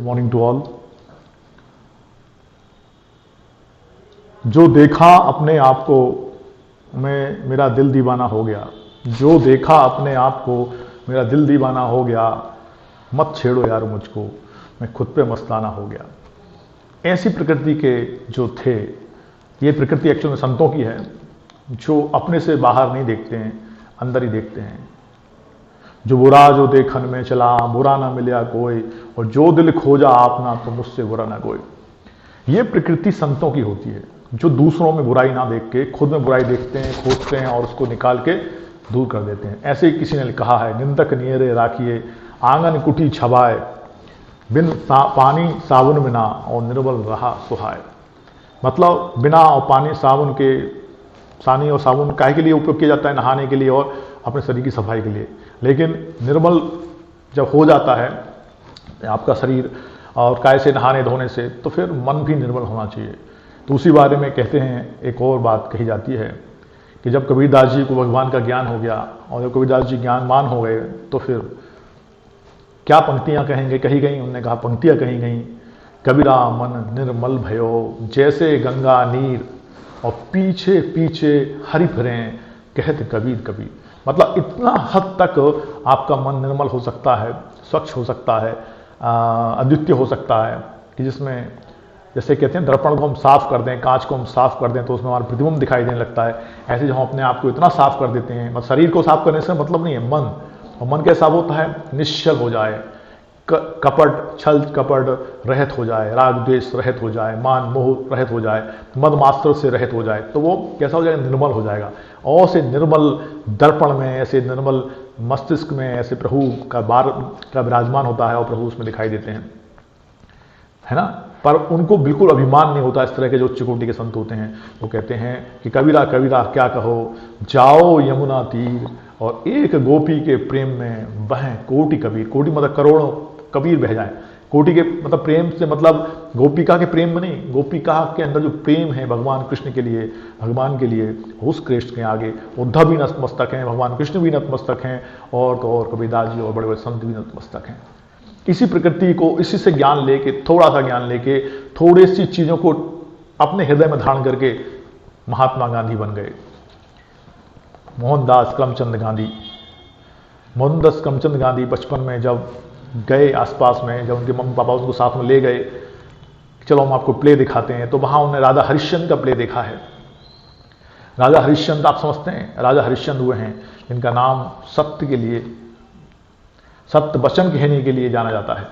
Morning to all. जो देखा अपने आप को मैं मेरा दिल दीवाना हो गया, जो देखा अपने आप को मेरा दिल दीवाना हो गया, मत छेड़ो यार मुझको मैं खुद पे मस्ताना हो गया। ऐसी प्रकृति के जो थे, ये प्रकृति एक्चुअल में संतों की है, जो अपने से बाहर नहीं देखते हैं, अंदर ही देखते हैं। जो बुरा जो देखन में चला, बुरा ना मिला कोई, और जो दिल खोजा आपना तो मुझसे बुरा ना कोई। ये प्रकृति संतों की होती है, जो दूसरों में बुराई ना देख के खुद में बुराई देखते हैं, खोजते हैं और उसको निकाल के दूर कर देते हैं। ऐसे ही किसी ने कहा है, निंदक नियरे राखिए आंगन कुटी छबाए, बिन पानी साबुन बिना और निर्बल रहा सुहाए। मतलब बिना और पानी साबुन के, पानी और साबुन काहे के लिए उपयोग किया जाता है? नहाने के लिए और अपने शरीर की सफाई के लिए। लेकिन निर्मल जब हो जाता है आपका शरीर और काय से नहाने धोने से, तो फिर मन भी निर्मल होना चाहिए। तो उसी बारे में कहते हैं, एक और बात कही जाती है कि जब कबीरदास जी को भगवान का ज्ञान हो गया और जब कबीरदास जी ज्ञानवान हो गए, तो फिर क्या पंक्तियां कहेंगे कही गई? उन्होंने कहा, पंक्तियां कही गई, कबीरा मन निर्मल भयो जैसे गंगा नीर, और पीछे पीछे हरि फिरें कहत कबीर कबीर। मतलब इतना हद तक आपका मन निर्मल हो सकता है, स्वच्छ हो सकता है, अद्वितीय हो सकता है कि जिसमें जैसे कहते हैं दर्पण को हम साफ कर दें, कांच को हम साफ कर दें तो उसमें हमारा प्रतिबिंब दिखाई देने लगता है। ऐसे जब हम अपने आप को इतना साफ कर देते हैं, मतलब शरीर को साफ करने से मतलब नहीं है, मन। और मन कैसा होता है? निश्चल हो जाए, कपट छल कपट रहित हो जाए, राग द्वेष रहित हो जाए, मान मोह रहित हो जाए, मद मास्टर से रहित हो जाए, तो वो कैसा हो जाएगा? निर्मल हो जाएगा। और से निर्मल दर्पण में, ऐसे निर्मल मस्तिष्क में ऐसे प्रभु का बार का विराजमान होता है और प्रभु उसमें दिखाई देते हैं, है ना। पर उनको बिल्कुल अभिमान नहीं होता। इस तरह के जो उच्च कोटि के संत होते हैं, वो कहते हैं कि कबीरा कबीरा क्या कहो, जाओ यमुना तीर और एक गोपी के प्रेम में बहें कोटि कबीर। कोटि मतलब करोड़ों कबीर बह जाए। कोटि के मतलब प्रेम से मतलब गोपिका के प्रेम में नहीं, गोपिका के अंदर जो प्रेम है भगवान कृष्ण के लिए, भगवान के लिए, उस कृष्ण के आगे उद्धव भी नतमस्तक हैं, भगवान कृष्ण भी नतमस्तक हैं, और तो और कबीरदास जी और बड़े बड़े संत भी नतमस्तक हैं। इसी प्रकृति को, इसी से ज्ञान लेके, थोड़ा सा ज्ञान लेके, थोड़ी सी चीजों को अपने हृदय में धारण करके महात्मा गांधी बन गए। मोहनदास करमचंद गांधी, मोहनदास करमचंद गांधी बचपन में जब गए आसपास में, जब उनके मम्मी पापा उनको साथ में ले गए, चलो हम आपको प्ले दिखाते हैं, तो वहां उन्होंने राजा हरिश्चंद्र का प्ले देखा है। राजा हरिश्चंद्र आप समझते हैं, राजा हरिश्चंद्र हुए हैं जिनका नाम सत्य के लिए, सत्य वचन कहने के लिए जाना जाता है।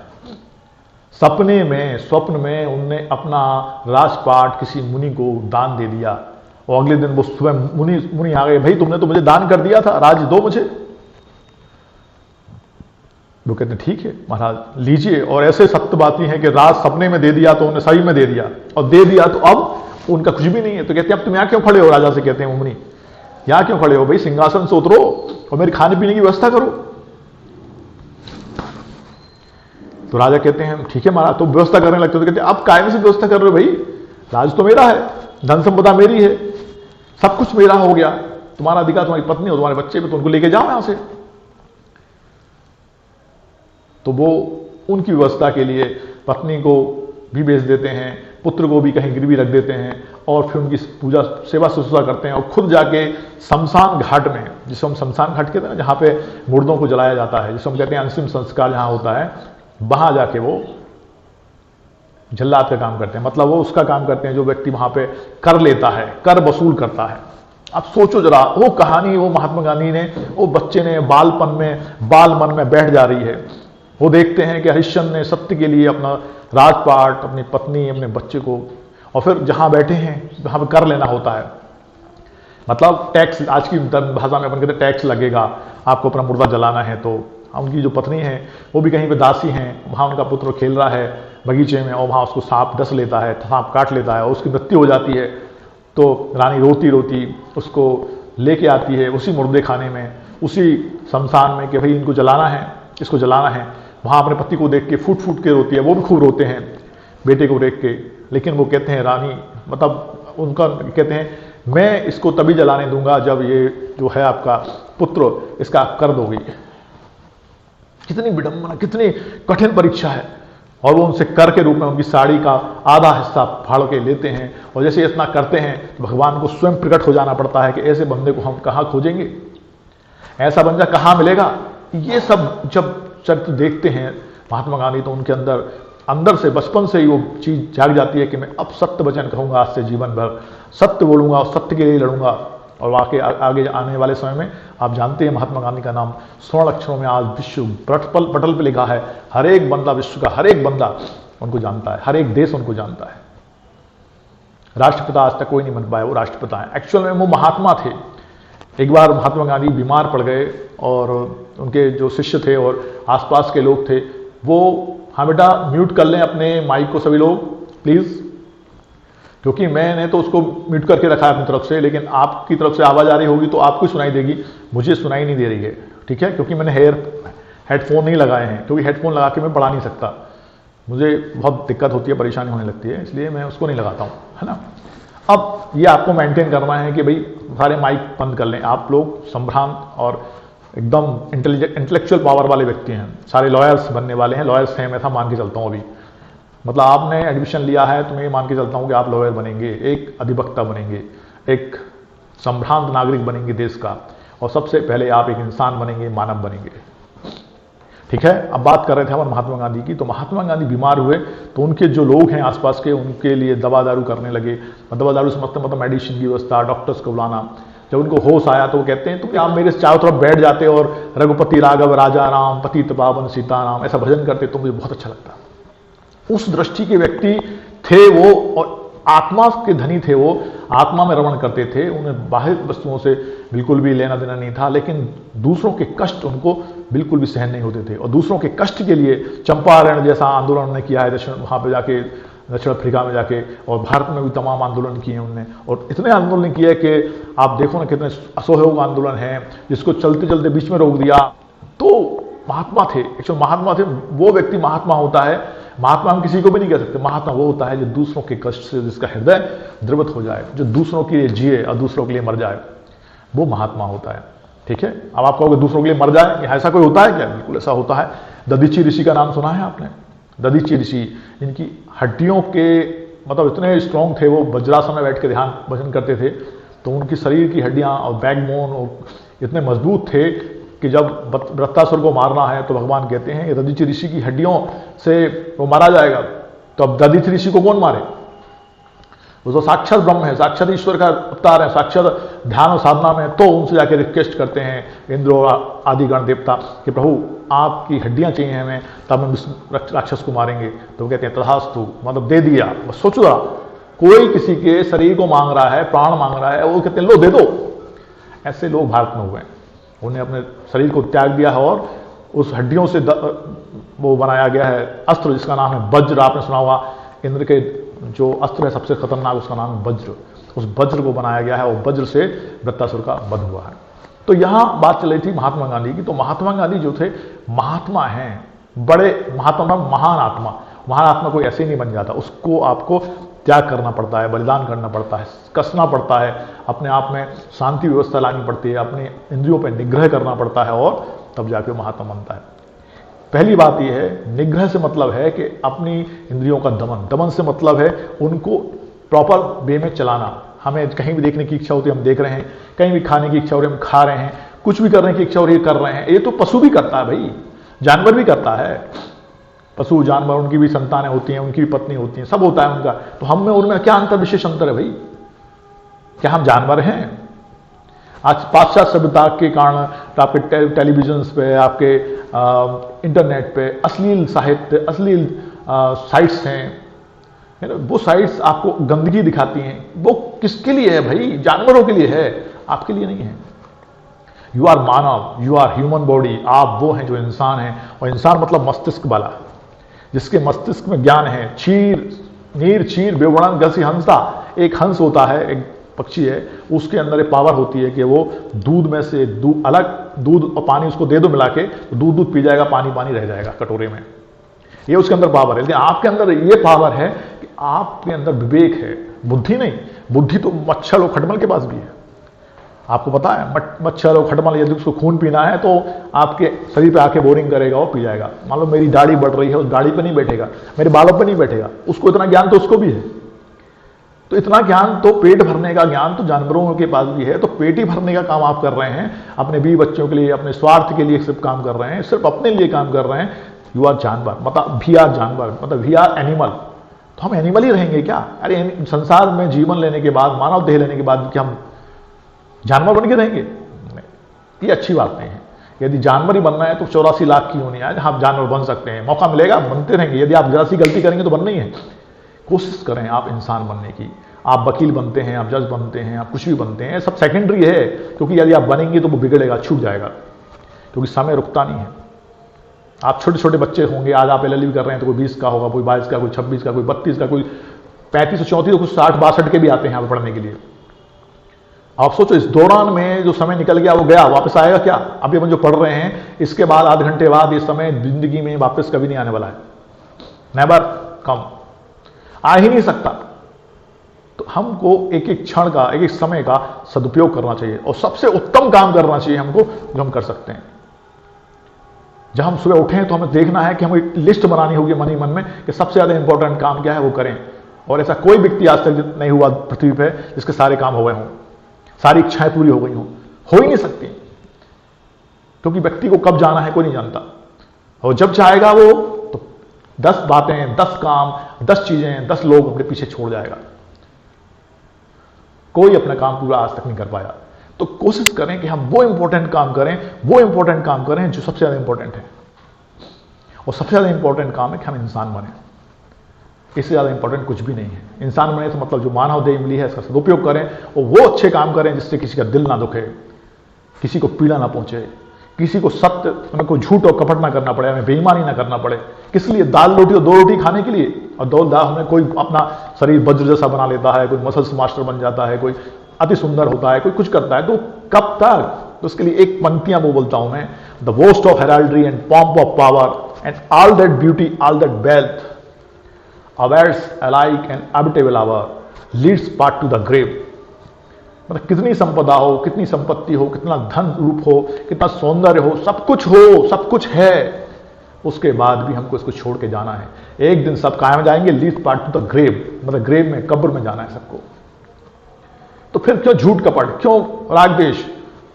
सपने में, स्वप्न में उनने अपना राजपाट किसी मुनि को दान दे दिया, और अगले दिन वो सुबह मुनि आ गए, भाई तुमने तो मुझे दान कर दिया था, राज दो मुझे। वो कहते हैं ठीक है महाराज लीजिए। और ऐसे सत्यवादी हैं कि राज सपने में दे दिया तो उन्हें सही में दे दिया, और दे दिया तो अब उनका कुछ भी नहीं है। तो कहते हैं अब तुम यहाँ क्यों खड़े हो? राजा से कहते हैं मुनि, यहाँ क्यों खड़े हो भाई? सिंहासन से उतरो और मेरे खाने पीने की व्यवस्था करो। तो राजा कहते हैं ठीक है महाराज। तो व्यवस्था करने लगते हो, तो कहते हैं अब कायम से व्यवस्था कर रहे हो भाई? राज तो मेरा है, धन संपदा मेरी है, सब कुछ मेरा हो गया, तुम्हारा अधिकार तुम्हारी पत्नी हो, तुम्हारे बच्चे पे, तो उनको लेके जाओ यहां से। तो वो उनकी व्यवस्था के लिए पत्नी को भी भेज देते हैं, पुत्र को भी कहीं गिरवी रख देते हैं, और फिर उनकी पूजा सेवा शुश्रूषा करते हैं, और खुद जाके शमशान घाट में, जिसे हम शमशान घाट कहते हैं ना, जहाँ पे मुर्दों को जलाया जाता है, जिसे हम कहते हैं अंतिम संस्कार जहाँ होता है, वहां जाके वो जल्लाद का काम करते हैं। मतलब वो उसका काम करते हैं जो व्यक्ति वहां पे कर लेता है, कर वसूल करता है। अब सोचो जरा, वो कहानी वो महात्मा गांधी ने, वो बच्चे ने बालपन में, बाल मन में बैठ जा रही है। वो देखते हैं कि हरिश्चंद्र ने सत्य के लिए अपना राजपाट, अपनी पत्नी, अपने बच्चे को, और फिर जहां बैठे हैं वहां पर कर लेना होता है। मतलब टैक्स, आज की भाषा में अपन कहते हैं टैक्स लगेगा, आपको अपना मुर्दा जलाना है। तो उनकी जो पत्नी है वो भी कहीं पे दासी हैं, वहां उनका पुत्र खेल रहा है बगीचे में, और वहां उसको सांप डस लेता है, सांप काट लेता है और उसकी मृत्यु हो जाती है। तो रानी रोती रोती उसको लेके आती है उसी मुर्दे खाने में, उसी शमशान में, कि भाई इनको जलाना है, इसको जलाना है। वहां अपने पति को देख के फूट फूट के रोती है, वो भी खूब रोते हैं बेटे को देख के। लेकिन वो कहते हैं रानी, मतलब उनका कहते हैं मैं इसको तभी जलाने दूंगा जब ये जो है आपका पुत्र इसका आप कर दोगे। कितनी विडंबना, कितनी कठिन परीक्षा है। और वो उनसे कर के रूप में उनकी साड़ी का आधा हिस्सा फाड़ के लेते हैं। और जैसे इतना करते हैं तो भगवान को स्वयं प्रकट हो जाना पड़ता है कि ऐसे बंदे को हम कहाँ खोजेंगे, ऐसा बंदा कहाँ मिलेगा। ये सब जब चरित्र देखते हैं महात्मा गांधी तो उनके अंदर से बचपन से ही वो चीज जाग जाती है कि मैं अब सत्य वचन कहूंगा, आज से जीवन भर सत्य बोलूंगा और सत्य के लिए लड़ूंगा। और वाकई आगे आने वाले समय में आप जानते हैं महात्मा गांधी का नाम स्वर्ण अक्षरों में आज विश्व पटल पे लिखा है। हर एक बंदा, विश्व का हर एक बंदा उनको जानता है, हर एक देश उनको जानता है। राष्ट्रपिता आज तक कोई नहीं बन पाया, वो राष्ट्रपिता है। एक्चुअल में वो महात्मा थे। एक बार महात्मा गांधी बीमार पड़ गए और उनके जो शिष्य थे और आसपास के लोग थे वो, हाँ बेटा म्यूट कर लें अपने माइक को सभी लोग प्लीज, क्योंकि मैंने तो उसको म्यूट करके रखा है अपनी तरफ से, लेकिन आपकी तरफ से आवाज आ रही होगी तो आपको सुनाई देगी, मुझे सुनाई नहीं दे रही है, ठीक है, क्योंकि मैंने हेडफोन नहीं लगाए हैं, क्योंकि हेडफोन लगा के मैं पढ़ा नहीं सकता, मुझे बहुत दिक्कत होती है, परेशानी होने लगती है, इसलिए मैं उसको नहीं लगाता हूँ, है ना। अब ये आपको मेंटेन करना है कि भाई सारे माइक बंद कर लें। आप लोग संभ्रांत और एकदम इंटेलेक्चुअल पावर वाले व्यक्ति हैं, सारे लॉयर्स बनने वाले हैं, लॉयर्स हैं, मैं था मान के चलता हूँ अभी, मतलब आपने एडमिशन लिया है तो मैं ये मान के चलता हूँ कि आप लॉयर बनेंगे, एक अधिवक्ता बनेंगे, एक संभ्रांत नागरिक बनेंगे देश का, और सबसे पहले आप एक इंसान बनेंगे, मानव बनेंगे, ठीक है। अब बात कर रहे थे हमारे महात्मा गांधी की, तो महात्मा गांधी बीमार हुए तो उनके जो लोग हैं आसपास के, उनके लिए दवा दारू करने लगे। दवा दारू से मतलब मेडिसिन की व्यवस्था, डॉक्टर्स को बुलाना। जब उनको होश आया तो वो कहते हैं तो आप मेरे चारों तरफ बैठ जाते और रघुपति राघव राजा राम पतित पावन सीताराम ऐसा भजन करते तो मुझे बहुत अच्छा लगता। उस दृष्टि के व्यक्ति थे वो, और आत्मा के धनी थे वो, आत्मा में रमण करते थे, उन्हें बाहर वस्तुओं से बिल्कुल भी लेना देना नहीं था, लेकिन दूसरों के कष्ट उनको बिल्कुल भी सहन नहीं होते थे। और दूसरों के कष्ट के लिए चंपारण जैसा आंदोलन उन्होंने किया है, वहाँ पे जाके दक्षिण अफ्रीका में जाके, और भारत में भी तमाम आंदोलन किए उन्होंने, और इतने आंदोलन किए कि आप देखो ना कितने असहयोग आंदोलन हैं, जिसको चलते चलते बीच में रोक दिया। तो महात्मा थे, एक्चुअली महात्मा थे, वो व्यक्ति महात्मा होता है। महात्मा हम किसी को भी नहीं कह सकते, महात्मा वो होता है जो दूसरों के कष्ट से जिसका हृदय द्रवित हो जाए, जो दूसरों के लिए जिए और दूसरों के लिए मर जाए, वो महात्मा होता है, ठीक है। अब आप कहोगे दूसरों के लिए मर जाए, ऐसा कोई होता है क्या? बिल्कुल ऐसा होता है। दधीची ऋषि का नाम सुना है आपने? दधीची ऋषि, इनकी हड्डियों के मतलब इतने स्ट्रॉन्ग थे, वो वज्रासन में बैठ के ध्यान भजन करते थे, तो उनकी शरीर की हड्डियां और बैकबोन इतने मजबूत थे कि जब वृत्तासुर को मारना है तो भगवान कहते हैं दधीची ऋषि की हड्डियों से वो मारा जाएगा। तो अब दधीची ऋषि को कौन मारे? वो तो साक्षात ब्रह्म है, साक्षात ईश्वर का अवतार है, साक्षात ध्यान और साधना में। तो उनसे जाके रिक्वेस्ट करते हैं इंद्र और आदि गण देवता कि प्रभु आपकी हड्डियां चाहिए हमें, तब हम इस राक्षस को मारेंगे। तो वो कहते हैं तथास्तु, मतलब दे दिया। बस सोचो जरा, कोई किसी के शरीर को मांग रहा है, प्राण मांग रहा है, वो कहते हैं लो दे दो। ऐसे लोग भारत में हुए, उन्हें अपने शरीर को त्याग दिया है और उस हड्डियों से वो बनाया गया है अस्त्र, जिसका नाम है वज्र। आपने सुना होगा इंद्र के जो अस्त्र है सबसे खतरनाक, उसका नाम है वज्र। उस वज्र को बनाया गया है और वज्र से वृत्तासुर का वध हुआ है। तो यहां बात चल रही थी महात्मा गांधी की। तो महात्मा गांधी जो थे महात्मा हैं, बड़े महात्मा, महान आत्मा। महान आत्मा कोई ऐसे ही नहीं बन जाता, उसको आपको त्याग करना पड़ता है, बलिदान करना पड़ता है, कसना पड़ता है, अपने आप में शांति व्यवस्था लानी पड़ती है, अपने इंद्रियों पर निग्रह करना पड़ता है, और तब जाके महात्मा बनता है। पहली बात यह है, निग्रह से मतलब है कि अपनी इंद्रियों का दमन, दमन से मतलब है उनको प्रॉपर वे में चलाना। हमें कहीं भी देखने की इच्छा होती है, हम देख रहे हैं, कहीं भी खाने की इच्छा हो रही है, हम खा रहे हैं, कुछ भी करने की इच्छा हो रही है, कर रहे हैं। ये तो पशु भी करता है भाई, जानवर भी करता है। पशु जानवर, उनकी भी संतानें होती हैं, उनकी भी पत्नी होती हैं, सब होता है उनका। तो हम में उनमें क्या अंतर, विशेष अंतर है भाई? क्या हम जानवर हैं? आज पाश्चात्य सभ्यता के कारण आपके टेलीविजन पे, आपके इंटरनेट पे अश्लील साहित्य, अश्लील साइट्स हैं, वो साइट्स आपको गंदगी दिखाती हैं। वो किसके लिए है भाई? जानवरों के लिए है, आपके लिए नहीं है। यू आर मानव, यू आर ह्यूमन बॉडी। आप वो हैं जो इंसान हैं, और इंसान मतलब मस्तिष्क वाला, जिसके मस्तिष्क में ज्ञान है। नीर चीर बेवणन गसी हंसा, एक हंस होता है, एक पक्षी है, उसके अंदर एक पावर होती है कि वो दूध में से दूध और पानी उसको दे दो मिला के, तो दूध पी जाएगा, पानी पानी रह जाएगा कटोरे में। ये उसके अंदर पावर है। लेकिन आपके अंदर ये पावर है कि आपके अंदर विवेक है, बुद्धि नहीं। बुद्धि तो मच्छर और खटमल के पास भी है। आपको पता है मच्छर और खटमल यदि उसको खून पीना है तो आपके शरीर पे आके बोरिंग करेगा, वो पी जाएगा। मान लो मेरी दाढ़ी बढ़ रही है, उस दाढ़ी पे नहीं बैठेगा, मेरे बालों पे नहीं बैठेगा। उसको इतना ज्ञान तो उसको भी है। तो इतना ज्ञान तो, पेट भरने का ज्ञान तो जानवरों के पास भी है। तो पेट ही भरने का काम आप कर रहे हैं, अपने बीवी बच्चों के लिए, अपने स्वार्थ के लिए सिर्फ काम कर रहे हैं, सिर्फ अपने लिए काम कर रहे हैं। यू आर जानवर, मतलब वी आर जानवर, मतलब वी आर एनिमल। तो हम एनिमल ही रहेंगे क्या? अरे संसार में जीवन लेने के बाद, मानव देह लेने के बाद क्या हम जानवर बन के रहेंगे? ये अच्छी बात नहीं है। यदि जानवर ही बनना है तो 84 लाख की होनी है, आप जानवर बन सकते हैं, मौका मिलेगा बनते रहेंगे। यदि आप जरा सी गलती करेंगे तो बनना ही है। कोशिश करें आप इंसान बनने की। आप वकील बनते हैं, आप जज बनते हैं, आप कुछ भी बनते हैं, सब सेकेंडरी है। क्योंकि यदि आप बनेंगे तो वो बिगड़ेगा, छूट जाएगा, क्योंकि समय रुकता नहीं है। आप छोटे छोटे बच्चे होंगे, आज आप LLB कर रहे हैं तो कोई 20 का होगा, कोई 22 का, कोई 26 का, कोई 32 का, कोई 35 34, कुछ 60 62 के भी आते हैं यहाँ पर पढ़ने के लिए। आप सोचो इस दौरान में जो समय निकल गया वो गया, वापस आएगा क्या? अभी अपन जो पढ़ रहे हैं इसके बाद आधे घंटे बाद ये समय जिंदगी में वापस कभी नहीं आने वाला है। नेवर कम, आ ही नहीं सकता। तो हमको एक एक क्षण का, एक एक समय का सदुपयोग करना चाहिए और सबसे उत्तम काम करना चाहिए हमको जो हम कर सकते हैं। जब हम सुबह उठें तो हमें देखना है कि हमें एक लिस्ट बनानी होगी मन ही मन में कि सबसे ज्यादा इंपॉर्टेंट काम क्या है, वो करें। और ऐसा कोई व्यक्ति आज तक नहीं हुआ पृथ्वी पर जिसके सारे काम हो गए हों, सारी इच्छाएं पूरी हो गई हों। हो ही नहीं सकती, क्योंकि व्यक्ति को कब जाना है कोई नहीं जानता। और जब चाहेगा वो तो 10 बातें, 10 काम, 10 चीजें, 10 लोग अपने पीछे छोड़ जाएगा। कोई अपना काम पूरा आज तक नहीं कर पाया। तो कोशिश करें कि हम वो इंपॉर्टेंट काम करें, वो इंपॉर्टेंट काम करें जो सबसे ज्यादा इंपॉर्टेंट है। और सबसे ज्यादा इंपॉर्टेंट काम है कि हम इंसान बने। इससे ज्यादा इंपॉर्टेंट कुछ भी नहीं है। इंसान बने तो मतलब जो मानव देह मिली है इसका सदुपयोग करें और वो अच्छे काम करें जिससे किसी का दिल ना दुखे, किसी को पीड़ा ना पहुंचे, किसी को सत्य, हमें कोई झूठ और कपट ना करना पड़े, हमें बेईमानी ना करना पड़े। किस लिए? दाल रोटी और 2 रोटी खाने के लिए। और दो दाल हमें कोई अपना शरीर वज्र जैसा बना लेता है, कोई मसल्स मास्टर बन जाता है, कोई अति सुंदर होता है, कोई कुछ करता है, तो कब तक? तो उसके लिए एक पंक्तियां वो बोलता हूं मैं, the boast of heraldry and pomp of power and all that beauty, all that wealth awares alike an habitable hour leads part to the grave। मतलब कितनी संपदा हो, कितनी संपत्ति हो, कितना धन रूप हो, कितना सौंदर्य हो, सब कुछ हो, सब कुछ है, उसके बाद भी हमको इसको छोड़ के जाना है। एक दिन सब कहाँ जाएंगे? Lead part to the grave, मतलब ग्रेव में, कब्र में जाना है सबको। तो फिर क्यों झूठ कपट, क्यों राग देश?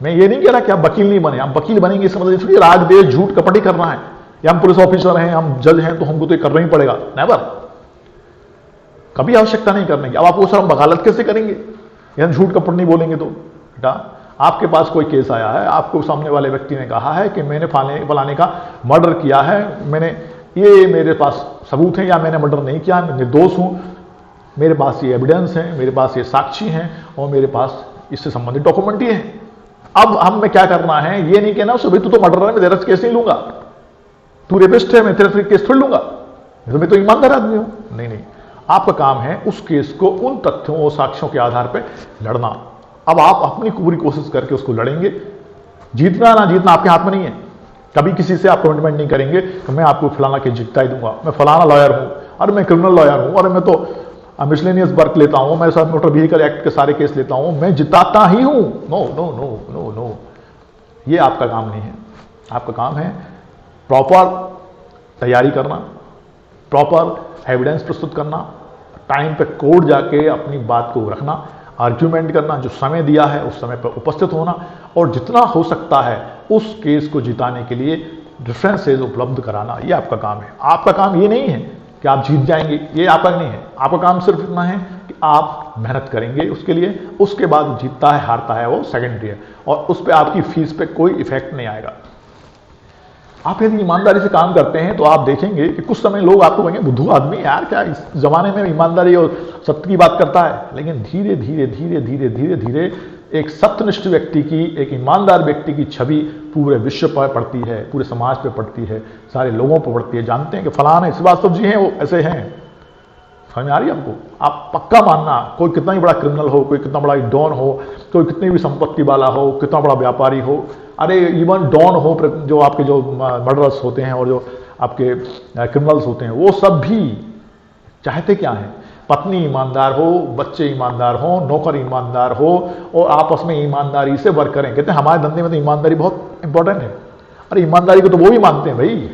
मैं ये नहीं कह रहा कि आप वकील नहीं बने, आप वकील बनेंगे इसका मतलब थोड़ी राग देश झूठ कपट ही करना है, या हम पुलिस ऑफिसर हैं, हम जज हैं तो हमको तो ये करना ही पड़ेगा। नेवर, कभी आवश्यकता नहीं करने की। अब आपको सर हम वकालत कैसे करेंगे? या झूठ कपट नहीं बोलेंगे तो? बेटा, आपके पास कोई केस आया है, आपको सामने वाले व्यक्ति ने कहा है कि मैंने फलाने का मर्डर किया है, मैंने ये मेरे पास सबूत है, या मैंने मर्डर नहीं किया, मैं निर्दोष हूं, मेरे पास ये एविडेंस है, मेरे पास ये साक्षी हैं और मेरे पास इससे संबंधित डॉक्यूमेंट ही है। अब हमें क्या करना है? ये नहीं कहना भाई तू तो मर्डर है, मैं तेरा केस नहीं लूंगा, तू रेपिस्ट है, मैं तेरा केस थोड़ी लूंगा, मैं तो ईमानदार आदमी हूं। नहीं नहीं, आपका काम है उस केस को उन तथ्यों और साक्ष्यों के आधार पर लड़ना। अब आप अपनी पूरी कोशिश करके उसको लड़ेंगे। जीतना ना जीतना आपके हाथ में नहीं है। कभी किसी से आप कमिटमेंट नहीं करेंगे कि मैं आपको फलाना केस जीतता ही दूंगा, मैं फलाना लॉयर हूं, अरे मैं क्रिमिनल लॉयर हूं, अरे मैं तो मिसलेनियस वर्क लेता हूं, मैं सब मोटर व्हीकल एक्ट के सारे केस लेता हूं, मैं जिताता ही हूं। No no no no no, ये आपका काम नहीं है। आपका काम है प्रॉपर तैयारी करना, प्रॉपर एविडेंस प्रस्तुत करना, टाइम पे कोर्ट जाके अपनी बात को रखना, आर्ग्यूमेंट करना, जो समय दिया है उस समय पर उपस्थित होना, और जितना हो सकता है उस केस को जिताने के लिए रेफरेंसेज उपलब्ध कराना। ये आपका काम है। आपका काम ये नहीं है कि आप जीत जाएंगे, ये आपका नहीं है। आपका काम सिर्फ इतना है कि आप मेहनत करेंगे उसके लिए, उसके बाद जीतता है हारता है वो सेकेंडरी है, और उस पर आपकी फीस पे कोई इफेक्ट नहीं आएगा। आप यदि ईमानदारी से काम करते हैं तो आप देखेंगे कि कुछ समय लोग आपको कहेंगे बुद्धू आदमी यार, क्या इस जमाने में ईमानदारी और सत्य की बात करता है। लेकिन धीरे धीरे धीरे धीरे धीरे धीरे एक सत्यनिष्ठ व्यक्ति की, एक ईमानदार व्यक्ति की छवि पूरे विश्व पर पड़ती है, पूरे समाज पर पड़ती है, सारे लोगों पर पड़ती है। जानते हैं कि फलाना श्रीवास्तव जी हैं, वो ऐसे हैं। समझ में आ रही है आपको? आप पक्का मानना, कोई कितना ही बड़ा क्रिमिनल हो, कोई कितना बड़ा डॉन हो, कोई कितनी भी संपत्ति वाला हो, कितना बड़ा व्यापारी हो, अरे इवन डॉन हो, जो आपके जो मर्डरर्स होते हैं और जो आपके क्रिमिनल्स होते हैं, वो सब भी चाहते क्या है? पत्नी ईमानदार हो, बच्चे ईमानदार हो, नौकर ईमानदार हो और आपस में ईमानदारी से वर्क करें। कहते हैं हमारे धंधे में तो ईमानदारी बहुत इंपॉर्टेंट है। अरे ईमानदारी को तो वो भी मानते हैं भाई,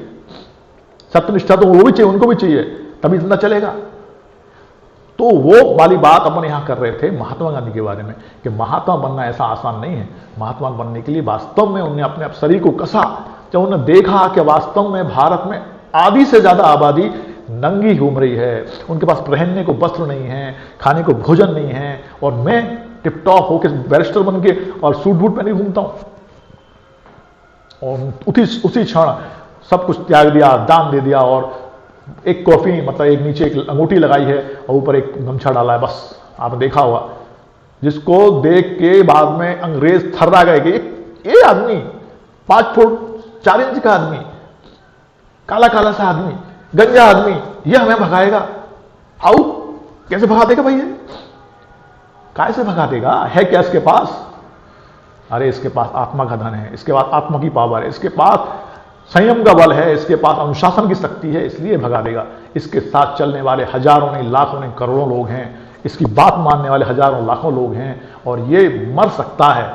सत्यनिष्ठा तो वो भी चाहिए, उनको भी चाहिए, तभी धंधा चलेगा। तो वो वाली बात अपन यहां कर रहे थे महात्मा गांधी के बारे में कि महात्मा बनना ऐसा आसान नहीं है। महात्मा बनने के लिए वास्तव में उन्हें अपने शरीर को कसा, जब उन्होंने देखा कि वास्तव में भारत में आधी से ज्यादा आबादी नंगी घूम रही है, उनके पास पहनने को वस्त्र नहीं है, खाने को भोजन नहीं है, और मैं टिप टॉप होकर बैरिस्टर बन के और सूट बूट पहने घूमता हूं, और उसी क्षण सब कुछ त्याग दिया, दान दे दिया, और एक कॉफी मतलब एक नीचे एक अंगूठी लगाई है और ऊपर एक गमछा डाला है, बस। आपने देखा होगा, जिसको देख के बाद में अंग्रेज थर्रा गए कि ये आदमी 5 फुट 4 इंच का आदमी, काला काला सा आदमी, गंजा आदमी, ये हमें भगाएगा। आओ, कैसे भगा देगा भाई? कैसे भगा देगा? है क्या इसके पास? अरे इसके पास आत्मा का धन है, इसके पास आत्मा की पावर है, इसके पास संयम का बल है, इसके पास अनुशासन की शक्ति है, इसलिए भगा देगा। इसके साथ चलने वाले हजारों नहीं, लाखों नहीं, करोड़ों लोग हैं, इसकी बात मानने वाले हजारों लाखों लोग हैं, और ये मर सकता है,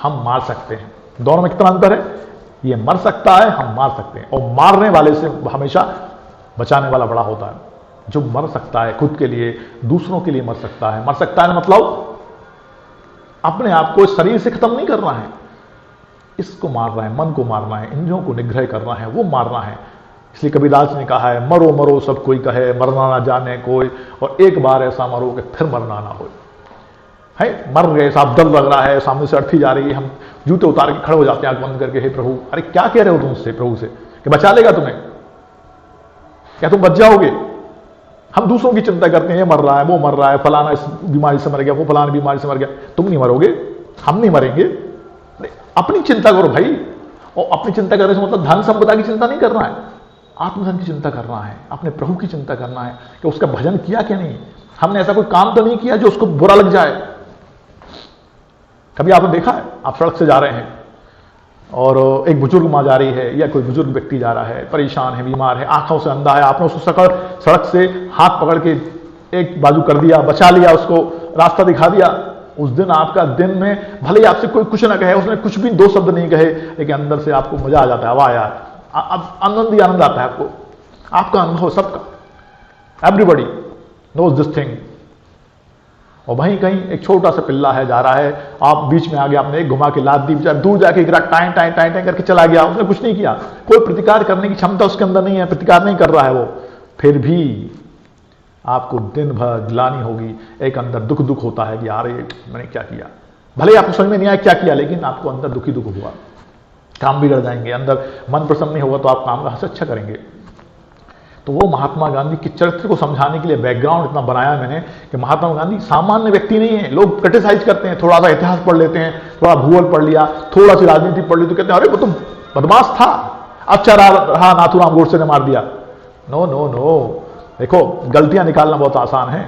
हम मार सकते हैं। दोनों में कितना अंतर है? ये मर सकता है, हम मार सकते हैं, और मारने वाले से हमेशा बचाने वाला बड़ा होता है। जो मर सकता है खुद के लिए, दूसरों के लिए मर सकता है। मर सकता है मतलब अपने आप को शरीर से खत्म नहीं करना है, इसको मारना है, मन को मारना है, इंद्रियों को निग्रह करना है, वो मारना है। इसलिए कबीरदास ने कहा है, मरो मरो सब कोई कहे, मरना ना जाने कोई, और एक बार ऐसा मरो कि फिर मरना ना हो। है मर गए साहब, डर लग रहा है, सामने से अर्थी जा रही है, हम जूते उतार के खड़े हो जाते हैं आंख बंद करके, हे प्रभु। अरे क्या कह रहे हो तुम उससे, प्रभु से कि बचा लेगा तुम्हें? क्या तुम बच जाओगे? हम दूसरों की चिंता करते हैं, ये मर रहा है, वो मर रहा है, फलाना इस बीमारी से मर गया, वो फलाना बीमारी से मर गया। तुम नहीं मरोगे, हम नहीं मरेंगे। अपनी चिंता करो भाई, और अपनी चिंता करने से मतलब धन संपदा की चिंता नहीं करना है, आत्मधन की चिंता करना है, अपने प्रभु की चिंता करना है कि उसका भजन किया कि नहीं, हमने ऐसा कोई काम तो नहीं किया जो उसको बुरा लग जाए। कभी आपने देखा है, आप सड़क से जा रहे हैं और एक बुजुर्ग मां जा रही है, या कोई बुजुर्ग व्यक्ति जा रहा है, परेशान है, बीमार है, आंखों से अंधा है, आपने उसको सड़क से हाथ पकड़ के एक बाजू कर दिया, बचा लिया, उसको रास्ता दिखा दिया। उस दिन आपका दिन में भले ही आपसे कोई कुछ ना कहे, उसने कुछ भी 2 शब्द नहीं कहे, लेकिन अंदर से आपको मजा आ जाता है, वाह यार, अब आनंद ही आनंद आता है आपको, आपका अनुभव सबका, एवरीबॉडी नोज दिस थिंग। और वहीं कहीं एक छोटा सा पिल्ला है, जा रहा है, आप बीच में आ गया, आपने एक घुमा के लाद दी, दूर जाके गिरा, टाइम टाइम टाइम टाइम करके चला गया, उसने कुछ नहीं किया, कोई प्रतिकार करने की क्षमता उसके अंदर नहीं है, प्रतिकार नहीं कर रहा है वो, फिर भी आपको दिन भर ग्लानि होगी, एक अंदर दुख दुख होता है कि यार ये मैंने क्या किया। भले ही आपको समझ में नहीं आया क्या किया, लेकिन आपको अंदर दुखी दुख हुआ, काम बिगड़ जाएंगे, अंदर मन प्रसन्न नहीं होगा तो आप काम का अच्छा करेंगे। तो वो महात्मा गांधी के चरित्र को समझाने के लिए बैकग्राउंड इतना बनाया मैंने कि महात्मा गांधी सामान्य व्यक्ति नहीं है। लोग क्रिटिसाइज करते हैं, थोड़ा सा इतिहास पढ़ लेते हैं, थोड़ा भूगोल पढ़ लिया, थोड़ा सी राजनीति पढ़ ली तो कहते हैं अरे वो तो बदमाश था, अच्छा रहा नाथूराम गोडसे ने मार दिया। नो नो नो, देखो गलतियां निकालना बहुत आसान है,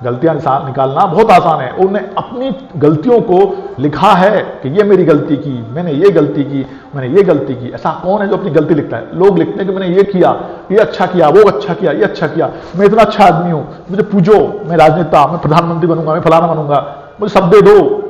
गलतियां निकालना बहुत आसान है। उन्होंने अपनी गलतियों को लिखा है कि ये मेरी गलती की, मैंने ये गलती की, मैंने ये गलती की। ऐसा कौन है जो अपनी गलती लिखता है? लोग लिखते हैं कि मैंने ये किया, ये अच्छा किया, वो अच्छा किया, ये अच्छा किया, मैं इतना अच्छा आदमी हूं, मुझे पूजो, मैं राजनेता, मैं प्रधानमंत्री बनूंगा, मैं फलाना बनूंगा, मुझे सब दे दो।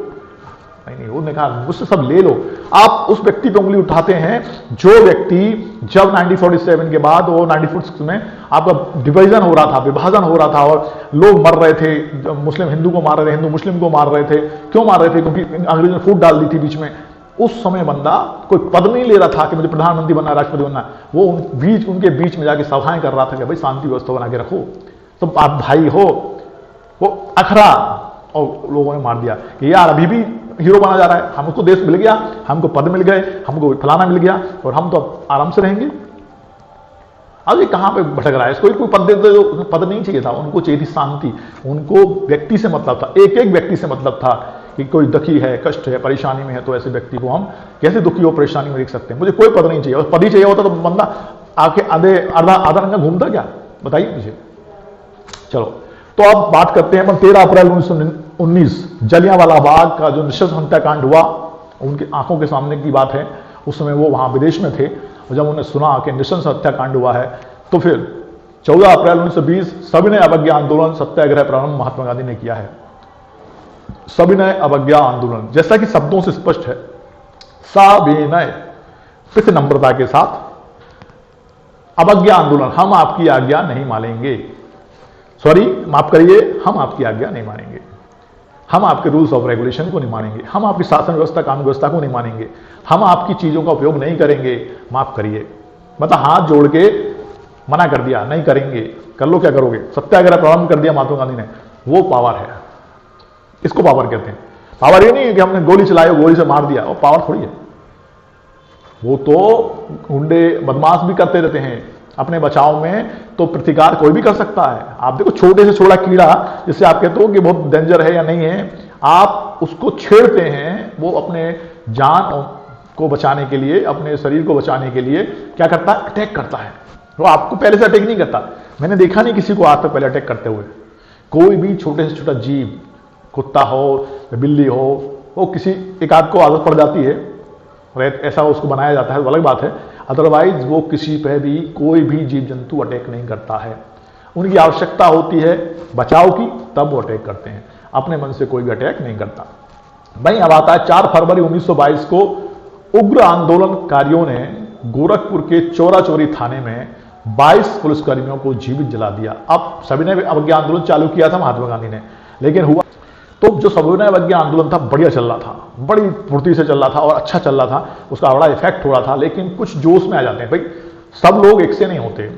नहीं, उन्होंने कहा मुझसे सब ले लो। आप उस व्यक्ति पे उंगली उठाते हैं जो व्यक्ति जब 1947 के बाद, वो 1946 में आपका डिवीजन हो रहा था, विभाजन हो रहा था और लोग मर रहे थे, मुस्लिम हिंदू को मार रहे थे, हिंदू मुस्लिम को मार रहे थे। क्यों मार रहे थे? क्योंकि अंग्रेजों ने फूट डाल दी थी बीच में। उस समय बंदा कोई पद नहीं ले रहा था कि मुझे प्रधानमंत्री बनना, राष्ट्रपति बनना, वो उनके बीच में जाके सभाएं कर रहा था कि भाई शांति व्यवस्था बना के रखो, तो आप भाई हो। वो अखरा और लोगों ने मार दिया कि यार अभी भी हीरो बना जा रहा है, हमको देश मिल गया, हमको पद मिल गए, हमको फलाना मिल गया और हम तो आराम से रहेंगे। अब ये कहां पे भटक रहा है? इसको कोई पद देते, जो पद नहीं चाहिए था, उनको चाहिए थी शांति। उनको व्यक्ति से मतलब था, एक एक व्यक्ति से मतलब था कि कोई दुखी है, कष्ट है, परेशानी में है, तो ऐसे व्यक्ति को हम कैसे दुखी हो, परेशानी में देख सकते हैं। मुझे कोई पद नहीं चाहिए, पद ही चाहिए होता तो बंदा आके आधा रंगा घूमता क्या? बताइए मुझे। चलो तो अब बात करते हैं 13 अप्रैल 1919 जलियांवाला बाग का जो नृशंस हत्याकांड हुआ, उनकी आंखों के सामने की बात है। उस समय वो वहां विदेश में थे और जब उन्हें सुना कि नृशंस हत्याकांड हुआ है तो फिर 14 अप्रैल 1920 सविनय अवज्ञा आंदोलन सत्याग्रह प्रारंभ महात्मा गांधी ने किया है। सविनय अवज्ञा आंदोलन, जैसा कि शब्दों से स्पष्ट है, सविनय पित नम्रता के साथ, अवज्ञा आंदोलन हम आपकी आज्ञा नहीं मानेंगे, सॉरी माफ करिए, हम आपकी आज्ञा नहीं मानेंगे, हम आपके रूल्स ऑफ रेगुलेशन को नहीं मानेंगे, हम आपकी शासन व्यवस्था कानून व्यवस्था को नहीं मानेंगे, हम आपकी चीजों का उपयोग नहीं करेंगे, माफ करिए। मतलब हाथ जोड़ के मना कर दिया, नहीं करेंगे, कर लो क्या करोगे। सत्याग्रह प्रारंभ कर दिया महात्मा गांधी ने, वो पावर है, इसको पावर कहते हैं। पावर ये नहीं है कि हमने गोली चलाई गोली से मार दिया, वो पावर थोड़ी है। वो तो गुंडे बदमाश भी करते रहते हैं अपने बचाव में, तो प्रतिकार कोई भी कर सकता है। आप देखो छोटे से छोटा कीड़ा जिससे आप कहते हो कि बहुत डेंजर है या नहीं है, आप उसको छेड़ते हैं, वो अपने जान को बचाने के लिए, अपने शरीर को बचाने के लिए क्या करता है, अटैक करता है। वो आपको पहले से अटैक नहीं करता, मैंने देखा नहीं किसी को आज तक पहले अटैक करते हुए। कोई भी छोटे से छोटा जीव, कुत्ता हो बिल्ली हो, वो किसी एक आध को आदत पड़ जाती है और ऐसा उसको बनाया जाता है, अलग बात है। अदरवाइज वो किसी पे भी, कोई भी जीव जंतु अटैक नहीं करता है। उनकी आवश्यकता होती है बचाव की, तब वो अटैक करते हैं, अपने मन से कोई भी अटैक नहीं करता। भाई अब आता है 4 फरवरी 1922 को उग्र आंदोलनकारियों ने गोरखपुर के चौरा चौरी थाने में 22 पुलिसकर्मियों को जीवित जला दिया। अब सविनय अवज्ञा आंदोलन चालू किया था महात्मा गांधी ने, लेकिन हुआ तो जो सविनय अवज्ञा आंदोलन था बढ़िया चल रहा था, बड़ी फुर्ती से चल रहा था और अच्छा चल रहा था, उसका बड़ा इफेक्ट हो रहा था। लेकिन कुछ जोश में आ जाते हैं भाई, सब लोग एक से नहीं होते।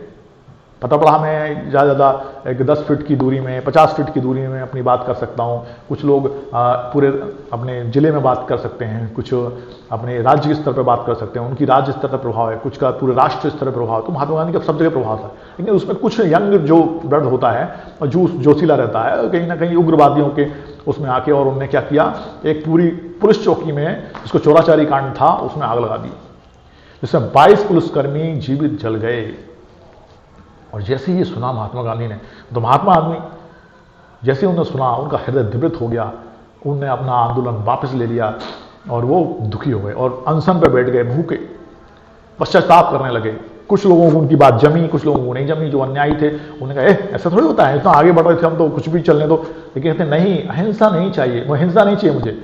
पता पड़ा हमें ज़्यादा एक 10 फीट की दूरी में, 50 फीट की दूरी में अपनी बात कर सकता हूँ, कुछ लोग पूरे अपने ज़िले में बात कर सकते हैं, कुछ अपने राज्य स्तर पर बात कर सकते हैं, उनकी राज्य स्तर पर प्रभाव है, कुछ का पूरे राष्ट्र स्तर पर प्रभाव है। तो महात्मा गांधी का सब जगह प्रभाव था, लेकिन उसमें कुछ यंग जो ब्लड होता है और जोशीला रहता है, कहीं ना कहीं उग्रवादियों के उसमें आके, और उन्होंने क्या किया, एक पूरी पुलिस चौकी में, जिसको चौराचारी कांड था, उसमें आग लगा दी, जिसमें 22 पुलिसकर्मी जीवित जल गए। और जैसे ये सुना महात्मा गांधी ने, तो महात्मा गांधी जैसे उन्होंने सुना, उनका हृदय द्रवित हो गया, उनने अपना आंदोलन वापस ले लिया और वो दुखी हो गए और अनशन पर बैठ गए, भूखे, पश्चाताप करने लगे। कुछ लोगों को उनकी बात जमी, कुछ लोगों को नहीं जमी। जो अन्यायी थे उन्होंने कहा ऐसा थोड़ी होता है, इतना आगे बढ़ रहे थे हम तो, कुछ भी चलने दो। लेकिन कहते नहीं, अहिंसा नहीं चाहिए, वो हिंसा नहीं चाहिए मुझे,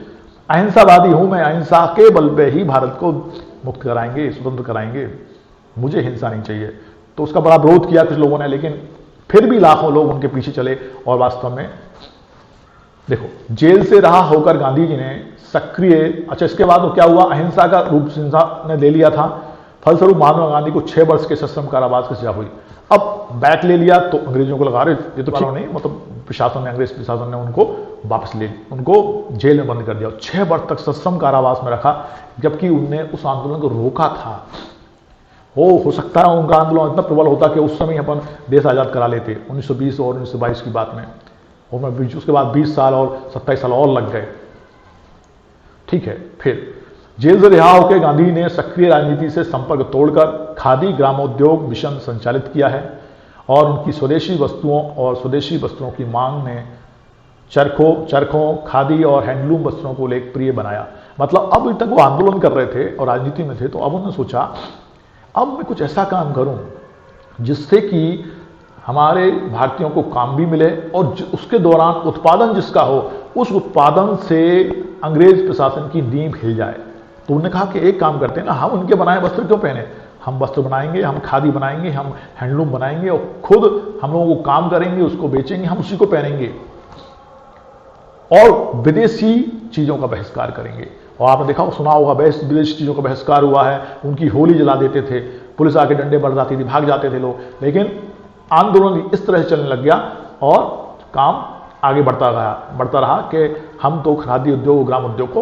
अहिंसावादी हूं मैं, अहिंसा के बल पे ही भारत को मुक्त कराएंगे, स्वतंत्र कराएंगे, मुझे हिंसा नहीं चाहिए। तो उसका बड़ा विरोध किया कुछ लोगों ने, लेकिन फिर भी लाखों लोग उनके पीछे चले। और वास्तव में देखो, जेल से रहा होकर गांधी जी ने सक्रिय, अच्छा इसके बाद तो क्या हुआ, अहिंसा का रूप हिंसा ने ले लिया था। फलस्वरूप महात्मा गांधी को 6 वर्ष के सश्रम कारावास की सजा हुई। अब बैक ले लिया तो अंग्रेजों को लगा रहे, ये तो ठीक नहीं, मतलब प्रशासन ने, अंग्रेज प्रशासन ने उनको वापस ले, उनको जेल में बंद कर दिया, 6 वर्ष तक सश्रम कारावास में रखा, जबकि उनने उस आंदोलन को रोका था। हो सकता है उनका आंदोलन इतना प्रबल होता कि उस समय अपन देश आजाद करा लेते, 1920 और 1922 की बात में, और उसके बाद 20 साल और 27 साल और लग गए। ठीक है, फिर जेल से रिहा होकर गांधी ने सक्रिय राजनीति से संपर्क तोड़कर खादी ग्रामोद्योग मिशन संचालित किया है और उनकी स्वदेशी वस्तुओं और स्वदेशी वस्त्रों की मांग ने चरखों, खादी और हैंडलूम वस्त्रों को लोकप्रिय बनाया। मतलब अब तक वो आंदोलन कर रहे थे और राजनीति में थे, तो अब उन्होंने सोचा अब मैं कुछ ऐसा काम करूं जिससे कि हमारे भारतीयों को काम भी मिले और उसके दौरान उत्पादन जिसका हो, उस उत्पादन से अंग्रेज प्रशासन की नींव हिल जाए। तो उन्होंने कहा कि एक काम करते हैं ना, हम उनके बनाए वस्त्र क्यों पहने, हम वस्त्र बनाएंगे, हम खादी बनाएंगे, हम हैंडलूम बनाएंगे और खुद हम लोगों को काम करेंगे, उसको बेचेंगे, हम उसी को पहनेंगे और विदेशी चीज़ों का बहिष्कार करेंगे। और आपने देखा सुना होगा, विदेशी चीज़ों का बहिष्कार हुआ है, उनकी होली जला देते थे, पुलिस आके डंडे बरसाती थी, भाग जाते थे लोग। लेकिन आंदोलन इस तरह से चलने लग गया और काम आगे बढ़ता रहा कि हम तो खादी उद्योग, ग्राम उद्योग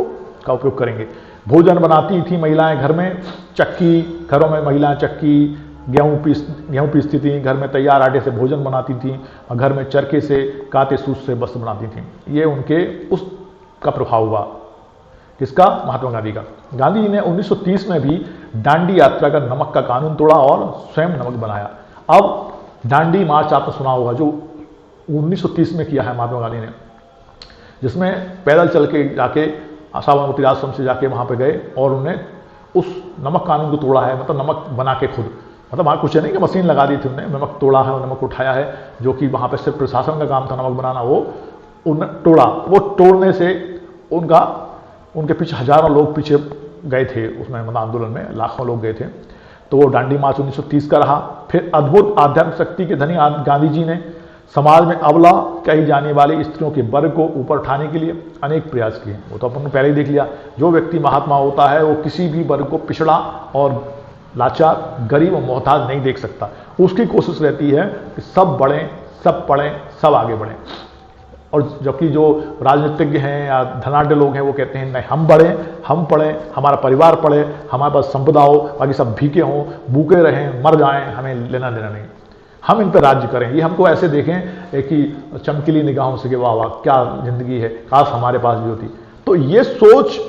का उपयोग करेंगे। भोजन बनाती थी महिलाएं घर में, चक्की, घरों में महिलाएं चक्की, गेहूं पीसती थी, घर में तैयार आटे से भोजन बनाती थी और घर में चरखे से, काते सूत से वस्त्र बनाती थी। ये उनके उसका प्रभाव हुआ, किसका, महात्मा गांधी का। गांधी जी ने 1930 में भी दांडी यात्रा का नमक का कानून तोड़ा और स्वयं नमक बनाया। अब दांडी मार्च आपने सुना होगा, जो 1930 में किया है महात्मा गांधी ने, जिसमें पैदल चल के जाके साबरमती आश्रम से जाके वहां पे गए और उन्होंने उस नमक कानून को तोड़ा है, मतलब नमक बना के खुद मतलब वहाँ कुछ नहीं कि मशीन लगा दी थी उन्होंने, नमक तोड़ा है, नमक उठाया है, जो कि वहाँ पे सिर्फ प्रशासन का काम था नमक बनाना, वो उन तोड़ा। वो तोड़ने से उनके पीछे हजारों लोग पीछे गए थे उसमें, मतलब आंदोलन में लाखों लोग गए थे। तो वो दांडी मार्च 1930 का रहा। फिर अद्भुत आध्यात्मिक शक्ति के धनी गांधी जी ने समाज में अबला कही जाने वाली स्त्रियों के वर्ग को ऊपर उठाने के लिए अनेक प्रयास किए। वो तो अपन ने पहले ही देख लिया, जो व्यक्ति महात्मा होता है वो किसी भी वर्ग को पिछड़ा और लाचार, गरीब और मोहताज नहीं देख सकता। उसकी कोशिश रहती है कि सब बढ़ें, सब पढ़ें, सब आगे बढ़ें। और जबकि जो राजनीतिज्ञ हैं या धनाढ़ लोग हैं वो कहते हैं नहीं, हम बढ़ें, हम पढ़ें, हमारा परिवार पढ़े, हमारे पास संपदा हो, बाकी सब भीखे हों, भूखे रहें, मर जाएं, हमें लेना देना नहीं, हम इन पर राज्य करें। ये हमको ऐसे देखें कि चमकीली निगाहों से कि वाह वाह क्या जिंदगी है, काश हमारे पास भी होती। तो ये सोच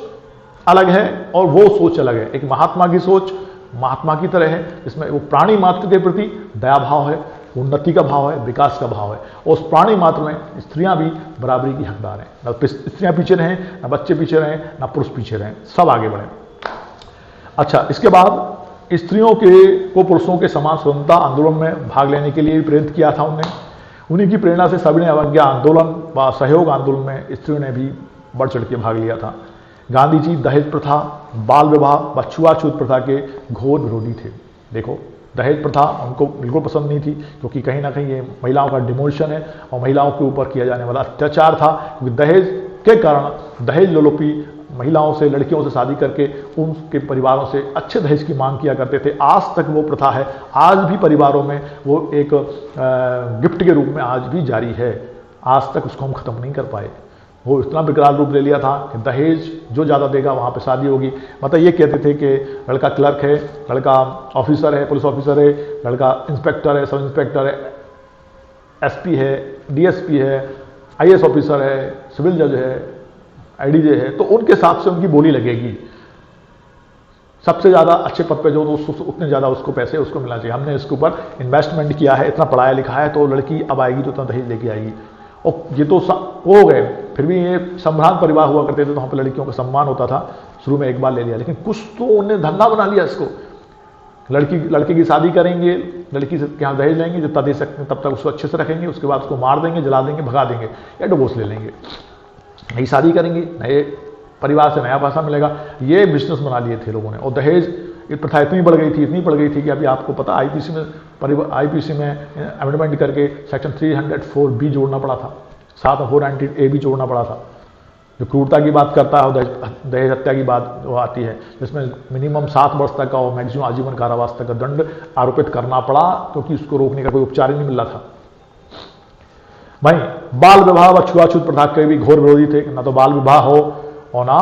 अलग है और वो सोच अलग है। एक महात्मा की सोच महात्मा की तरह है, इसमें वो प्राणी मात्र के प्रति दया भाव है, उन्नति का भाव है, विकास का भाव है। और उस प्राणी मात्र में स्त्रियां भी बराबरी की हकदार हैं। न स्त्रियां पीछे रहें, न बच्चे पीछे रहें, न पुरुष पीछे रहें, सब आगे बढ़ें। अच्छा, इसके बाद स्त्रियों को पुरुषों के समान स्वतंत्रता आंदोलन में भाग लेने के लिए प्रेरित किया था उन्हें। उन्हीं की प्रेरणा से सभी ने अवज्ञा आंदोलन व सहयोग आंदोलन में स्त्रियों ने भी बढ़ चढ़ के भाग लिया था। गांधी जी दहेज प्रथा, बाल विवाह व छुआछूत प्रथा के घोर विरोधी थे। देखो, दहेज प्रथा उनको बिल्कुल पसंद नहीं थी, क्योंकि कहीं ना कहीं ये महिलाओं का डिमोशन है और महिलाओं के ऊपर किया जाने वाला अत्याचार था। क्योंकि दहेज के कारण दहेज लोलुपी महिलाओं से, लड़कियों से शादी करके उनके परिवारों से अच्छे दहेज की मांग किया करते थे। आज तक वो प्रथा है, आज भी परिवारों में वो एक गिफ्ट के रूप में आज भी जारी है। आज तक उसको हम खत्म नहीं कर पाए। वो इतना विकराल रूप ले लिया था कि दहेज जो ज़्यादा देगा वहाँ पे शादी होगी। मतलब ये कहते थे कि लड़का क्लर्क है, लड़का ऑफिसर है, पुलिस ऑफिसर है, लड़का इंस्पेक्टर है, सब इंस्पेक्टर है, एसपी है, डीएसपी है, आईएएस ऑफिसर है, सिविल जज है, आईडीजे है, तो उनके हिसाब से उनकी बोली लगेगी। सबसे ज़्यादा अच्छे पद पे जो तो उतने ज़्यादा उसको पैसे उसको मिलना चाहिए। हमने इसके ऊपर इन्वेस्टमेंट किया है, इतना पढ़ाया लिखा है, तो लड़की अब आएगी तो इतना दहेज लेके आएगी। और ये तो हो गए, फिर भी ये संभ्रांत परिवार हुआ करते थे, तो वहाँ पर लड़कियों का सम्मान होता था। शुरू में एक बार ले लिया, लेकिन कुछ तो उन्हें धंधा बना लिया इसको। लड़के की शादी करेंगे, लड़की से यहाँ दहेज लेंगे, जितना दे सकते हैं तब तक उसको अच्छे से रखेंगे, उसके बाद उसको मार देंगे, जला देंगे, भगा देंगे या डिवोर्स ले लेंगे। नई शादी करेंगे, नए परिवार से नया पैसा मिलेगा। ये बिजनेस बना लिए थे लोगों ने। और दहेज ये प्रथा इतनी बढ़ गई थी कि अभी आपको पता आईपीसी में अमेंडमेंट करके सेक्शन 304 बी जोड़ना पड़ा था, साथ में 419A भी जोड़ना पड़ा था, जो क्रूरता की बात करता है और दहेज हत्या की बात वो आती है, जिसमें मिनिमम 7 वर्ष तक का और मैक्सिमम आजीवन कारावास तक का दंड आरोपित करना पड़ा, क्योंकि उसको रोकने का कोई उपचार ही नहीं मिल रहा था। भाई, बाल विवाह व छुआछूत प्रथा के भी घोर विरोधी थे। ना तो बाल विवाह हो और ना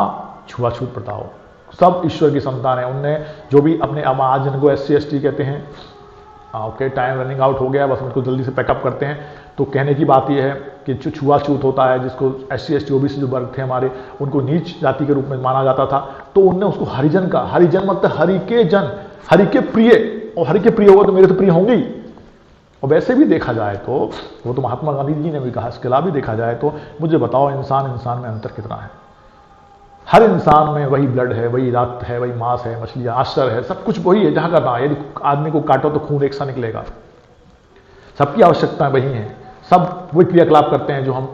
छुआछूत प्रथा हो। सब ईश्वर की संतान है। उनने जो भी अपने आज जिनको SC ST कहते हैं, ओके, टाइम रनिंग आउट हो गया, बस उनको जल्दी से पैकअप करते हैं। तो कहने की बात यह है कि जो छुआछूत होता है, जिसको SC ST OBC जो वर्ग थे हमारे, उनको नीच जाति के रूप में माना जाता था, तो उनने उसको हरिजन का, हरिजन मतलब हरि के जन, हरि के प्रिय, और हरि के प्रिय होगा तो मेरे तो प्रिय होंगे। और वैसे भी देखा जाए तो वो तो महात्मा गांधी जी ने भी कहा, इसके अलावा भी देखा जाए तो मुझे बताओ इंसान में अंतर कितना है। हर इंसान में वही ब्लड है, वही रक्त है, वही मांस है, मछलियां, आश्चर्य है, सब कुछ वही है जहां का ना। यदि आदमी को काटो तो खून एक सा निकलेगा। सबकी आवश्यकताएं वही हैं, सब वही क्रियाकलाप करते हैं जो हम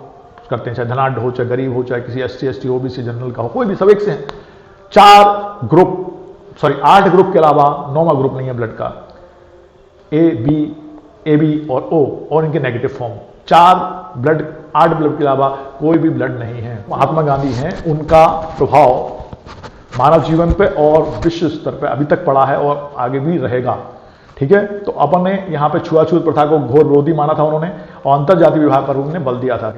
करते हैं, चाहे धनाढ़ हो, चाहे गरीब हो, चाहे किसी SC ST OBC जनरल का हो, कोई भी, सब एक से हैं। 8 ग्रुप के अलावा 9वां ग्रुप नहीं है ब्लड का, AB और O और इनके नेगेटिव फॉर्म। 8 ब्लड के अलावा कोई भी ब्लड नहीं है। महात्मा गांधी हैं, उनका प्रभाव मानव जीवन पे और विश्व स्तर पे अभी तक पड़ा है और आगे भी रहेगा। ठीक है, तो अपन ने यहाँ पे छुआछूत प्रथा को घोर विरोधी माना था उन्होंने, और अंतर जाति विवाह पर उन्होंने बल दिया था।